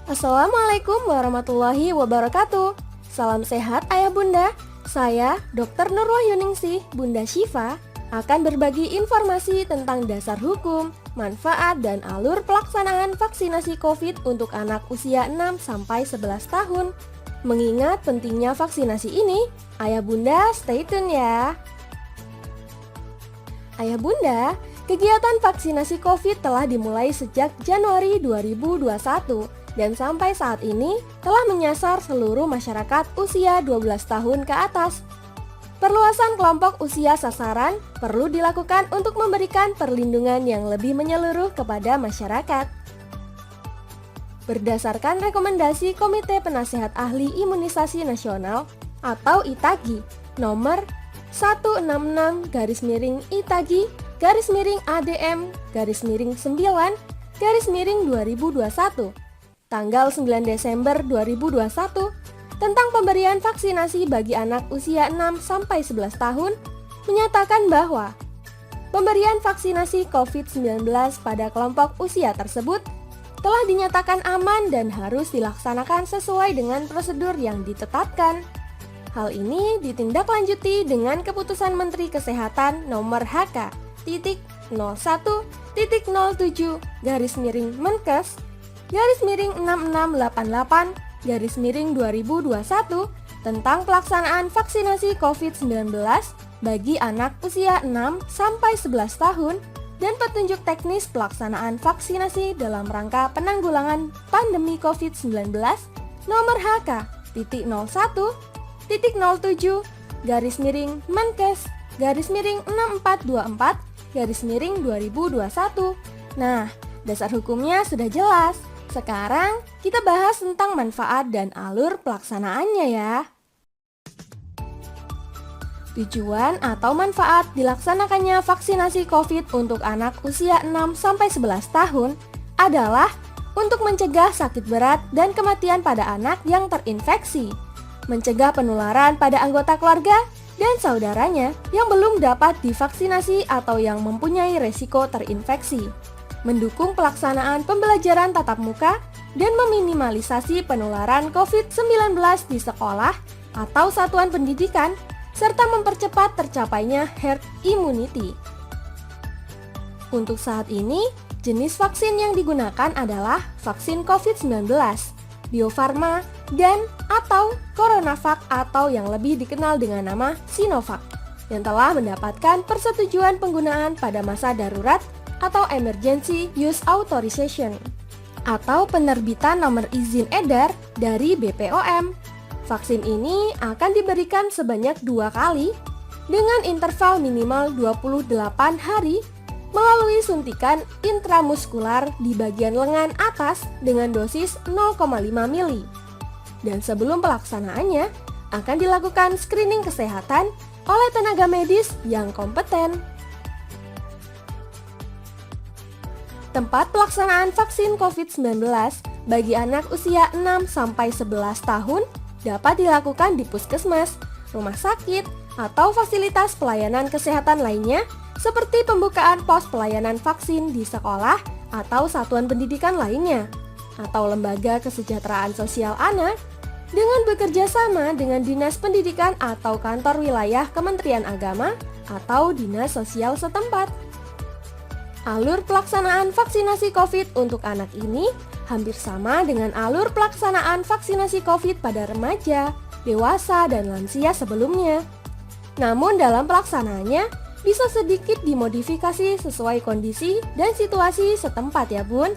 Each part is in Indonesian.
Assalamualaikum warahmatullahi wabarakatuh. Salam sehat ayah bunda. Saya Dr. Nurwahyuningsih, Bunda Syifa, akan berbagi informasi tentang dasar hukum, manfaat dan alur pelaksanaan vaksinasi COVID untuk anak usia 6-11 tahun. Mengingat pentingnya vaksinasi ini, ayah bunda stay tune ya. Ayah bunda, kegiatan vaksinasi COVID telah dimulai sejak Januari 2021 dan sampai saat ini telah menyasar seluruh masyarakat usia 12 tahun ke atas. Perluasan kelompok usia sasaran perlu dilakukan untuk memberikan perlindungan yang lebih menyeluruh kepada masyarakat. Berdasarkan rekomendasi Komite Penasehat Ahli Imunisasi Nasional atau ITAGI nomor 166-ITAGI-ADM-9-2021 tanggal 9 Desember 2021 tentang pemberian vaksinasi bagi anak usia 6-11 tahun menyatakan bahwa pemberian vaksinasi COVID-19 pada kelompok usia tersebut telah dinyatakan aman dan harus dilaksanakan sesuai dengan prosedur yang ditetapkan. Hal ini ditindaklanjuti dengan Keputusan Menteri Kesehatan nomor HK-01-07-Menkes-6688-2021 tentang pelaksanaan vaksinasi COVID-19 bagi anak usia 6-11 tahun dan petunjuk teknis pelaksanaan vaksinasi dalam rangka penanggulangan pandemi COVID-19 nomor HK-001-Menkes-6424-2021. Nah, dasar hukumnya sudah jelas. Sekarang kita bahas tentang manfaat dan alur pelaksanaannya ya. Tujuan atau manfaat dilaksanakannya vaksinasi COVID untuk anak usia 6-11 tahun adalah untuk mencegah sakit berat dan kematian pada anak yang terinfeksi, mencegah penularan pada anggota keluarga dan saudaranya yang belum dapat divaksinasi atau yang mempunyai resiko terinfeksi, mendukung pelaksanaan pembelajaran tatap muka dan meminimalisasi penularan COVID-19 di sekolah atau satuan pendidikan, serta mempercepat tercapainya herd immunity. Untuk saat ini, jenis vaksin yang digunakan adalah vaksin COVID-19, Bio Farma, dan atau CoronaVac atau yang lebih dikenal dengan nama Sinovac, yang telah mendapatkan persetujuan penggunaan pada masa darurat atau Emergency Use Authorization, atau penerbitan nomor izin edar dari BPOM. Vaksin ini akan diberikan sebanyak 2 kali dengan interval minimal 28 hari melalui suntikan intramuskular di bagian lengan atas dengan dosis 0,5 mili. Dan sebelum pelaksanaannya akan dilakukan screening kesehatan oleh tenaga medis yang kompeten. Tempat pelaksanaan vaksin COVID-19 bagi anak usia 6-11 tahun dapat dilakukan di puskesmas, rumah sakit, atau fasilitas pelayanan kesehatan lainnya seperti pembukaan pos pelayanan vaksin di sekolah atau satuan pendidikan lainnya, atau lembaga kesejahteraan sosial anak dengan bekerja sama dengan Dinas Pendidikan atau kantor wilayah Kementerian Agama atau Dinas Sosial setempat. Alur pelaksanaan vaksinasi COVID untuk anak ini hampir sama dengan alur pelaksanaan vaksinasi COVID pada remaja, dewasa, dan lansia sebelumnya. Namun dalam pelaksanaannya bisa sedikit dimodifikasi sesuai kondisi dan situasi setempat ya bun.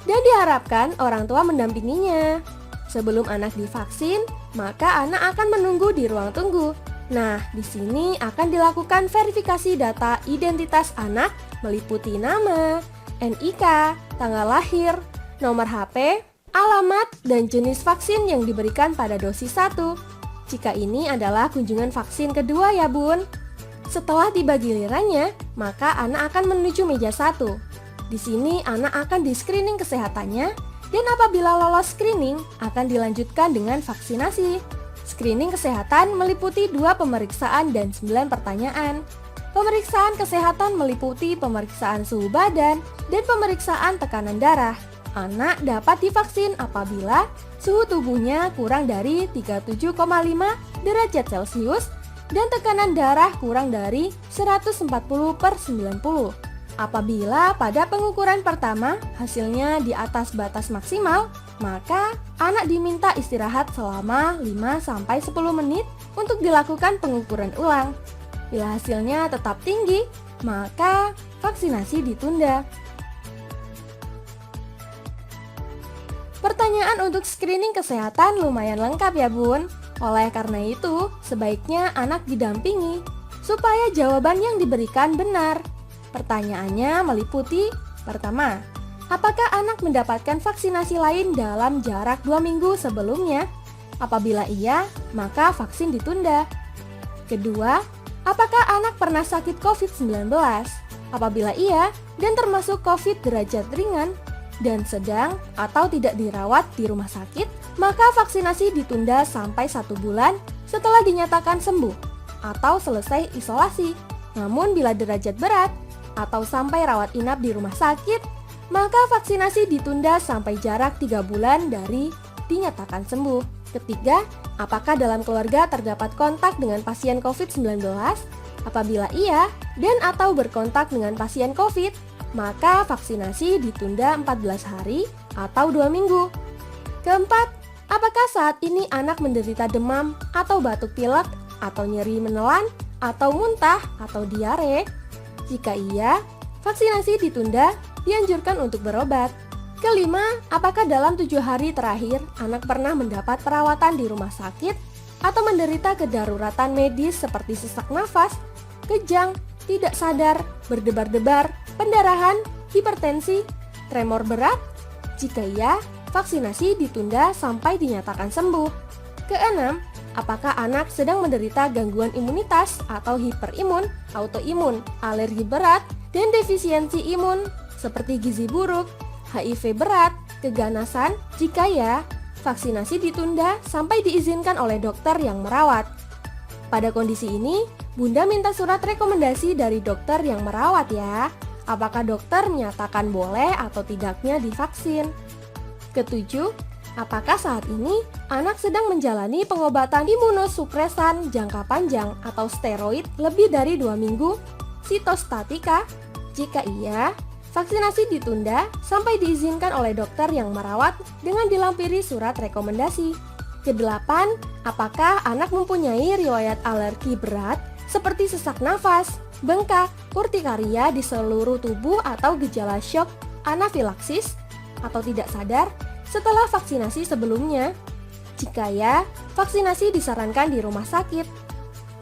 Dan diharapkan orang tua mendampinginya. Sebelum anak divaksin, maka anak akan menunggu di ruang tunggu. Nah, di sini akan dilakukan verifikasi data identitas anak meliputi nama, NIK, tanggal lahir, nomor HP, alamat, dan jenis vaksin yang diberikan pada dosis 1. Jika ini adalah kunjungan vaksin kedua ya bun. Setelah tiba gilirannya, maka anak akan menuju meja 1. Di sini anak akan di-screening kesehatannya, dan apabila lolos screening, akan dilanjutkan dengan vaksinasi. Screening kesehatan meliputi 2 pemeriksaan dan 9 pertanyaan. Pemeriksaan kesehatan meliputi pemeriksaan suhu badan dan pemeriksaan tekanan darah. Anak dapat divaksin apabila suhu tubuhnya kurang dari 37,5 derajat Celcius dan tekanan darah kurang dari 140/90. Apabila pada pengukuran pertama hasilnya di atas batas maksimal, maka anak diminta istirahat selama 5-10 menit untuk dilakukan pengukuran ulang. Bila hasilnya tetap tinggi, maka vaksinasi ditunda. Pertanyaan untuk screening kesehatan lumayan lengkap ya Bun. Oleh karena itu, sebaiknya anak didampingi supaya jawaban yang diberikan benar. Pertanyaannya meliputi: pertama, apakah anak mendapatkan vaksinasi lain dalam jarak 2 minggu sebelumnya? Apabila iya, maka vaksin ditunda. Kedua, apakah anak pernah sakit COVID-19? Apabila iya, dan termasuk COVID derajat ringan dan sedang atau tidak dirawat di rumah sakit, maka vaksinasi ditunda sampai 1 bulan setelah dinyatakan sembuh atau selesai isolasi. Namun bila derajat berat atau sampai rawat inap di rumah sakit, maka vaksinasi ditunda sampai jarak 3 bulan dari dinyatakan sembuh. Ketiga, apakah dalam keluarga terdapat kontak dengan pasien COVID-19? Apabila iya dan atau berkontak dengan pasien COVID, maka vaksinasi ditunda 14 hari atau 2 minggu. Keempat, apakah saat ini anak menderita demam atau batuk pilek atau nyeri menelan atau muntah atau diare? Jika iya, vaksinasi ditunda, dianjurkan untuk berobat. Kelima, apakah dalam 7 hari terakhir anak pernah mendapat perawatan di rumah sakit atau menderita kedaruratan medis seperti sesak nafas, kejang, tidak sadar, berdebar-debar, pendarahan, hipertensi, tremor berat? Jika iya, vaksinasi ditunda sampai dinyatakan sembuh. Keenam, apakah anak sedang menderita gangguan imunitas atau hiperimun, autoimun, alergi berat, dan defisiensi imun seperti gizi buruk, HIV berat, keganasan? Jika ya, vaksinasi ditunda sampai diizinkan oleh dokter yang merawat. Pada kondisi ini, Bunda minta surat rekomendasi dari dokter yang merawat ya. Apakah dokter menyatakan boleh atau tidaknya divaksin? Ketujuh, apakah saat ini anak sedang menjalani pengobatan imunosupresan jangka panjang atau steroid lebih dari 2 minggu, sitostatika? Jika iya, vaksinasi ditunda sampai diizinkan oleh dokter yang merawat dengan dilampiri surat rekomendasi. Kedelapan, apakah anak mempunyai riwayat alergi berat seperti sesak nafas, bengkak, urtikaria di seluruh tubuh atau gejala syok anafilaksis atau tidak sadar setelah vaksinasi sebelumnya? Jika ya, vaksinasi disarankan di rumah sakit.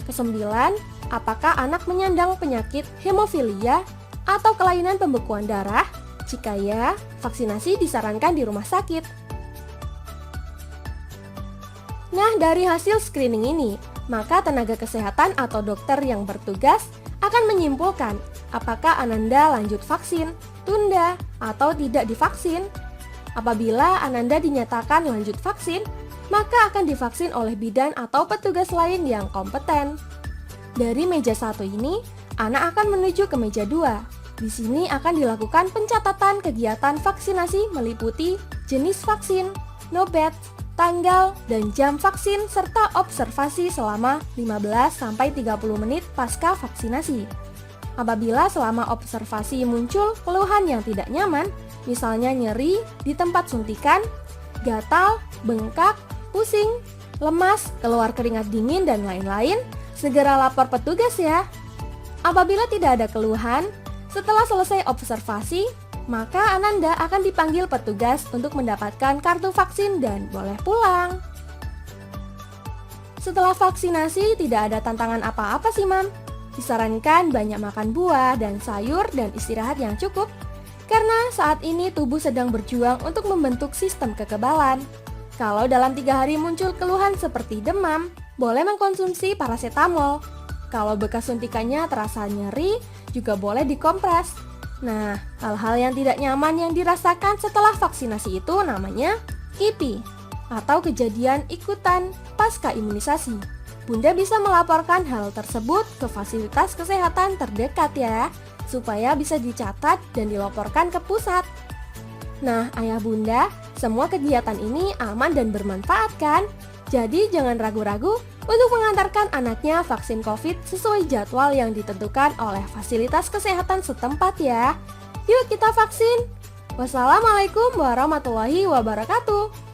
Kesembilan, apakah anak menyandang penyakit hemofilia atau kelainan pembekuan darah? Jika ya, vaksinasi disarankan di rumah sakit. Nah, dari hasil screening ini, maka tenaga kesehatan atau dokter yang bertugas akan menyimpulkan apakah Ananda lanjut vaksin, tunda, atau tidak divaksin. Apabila Ananda dinyatakan lanjut vaksin, maka akan divaksin oleh bidan atau petugas lain yang kompeten. Dari meja 1 ini, anak akan menuju ke meja 2. Di sini akan dilakukan pencatatan kegiatan vaksinasi meliputi jenis vaksin, nobat, tanggal, dan jam vaksin, serta observasi selama 15-30 menit pasca vaksinasi. Apabila selama observasi muncul keluhan yang tidak nyaman, misalnya nyeri di tempat suntikan, gatal, bengkak, pusing, lemas, keluar keringat dingin, dan lain-lain, segera lapor petugas ya. Apabila tidak ada keluhan, setelah selesai observasi, maka Ananda akan dipanggil petugas untuk mendapatkan kartu vaksin dan boleh pulang. Setelah vaksinasi tidak ada tantangan apa-apa sih Mam. Disarankan banyak makan buah dan sayur dan istirahat yang cukup, karena saat ini tubuh sedang berjuang untuk membentuk sistem kekebalan. Kalau dalam 3 hari muncul keluhan seperti demam, boleh mengkonsumsi paracetamol. Kalau bekas suntikannya terasa nyeri, juga boleh dikompres. Nah, hal-hal yang tidak nyaman yang dirasakan setelah vaksinasi itu namanya KIPI atau kejadian ikutan pasca imunisasi. Bunda bisa melaporkan hal tersebut ke fasilitas kesehatan terdekat ya, supaya bisa dicatat dan dilaporkan ke pusat. Nah, ayah bunda, semua kegiatan ini aman dan bermanfaat kan? Jadi jangan ragu-ragu untuk mengantarkan anaknya vaksin COVID sesuai jadwal yang ditentukan oleh fasilitas kesehatan setempat ya. Yuk kita vaksin! Wassalamualaikum warahmatullahi wabarakatuh.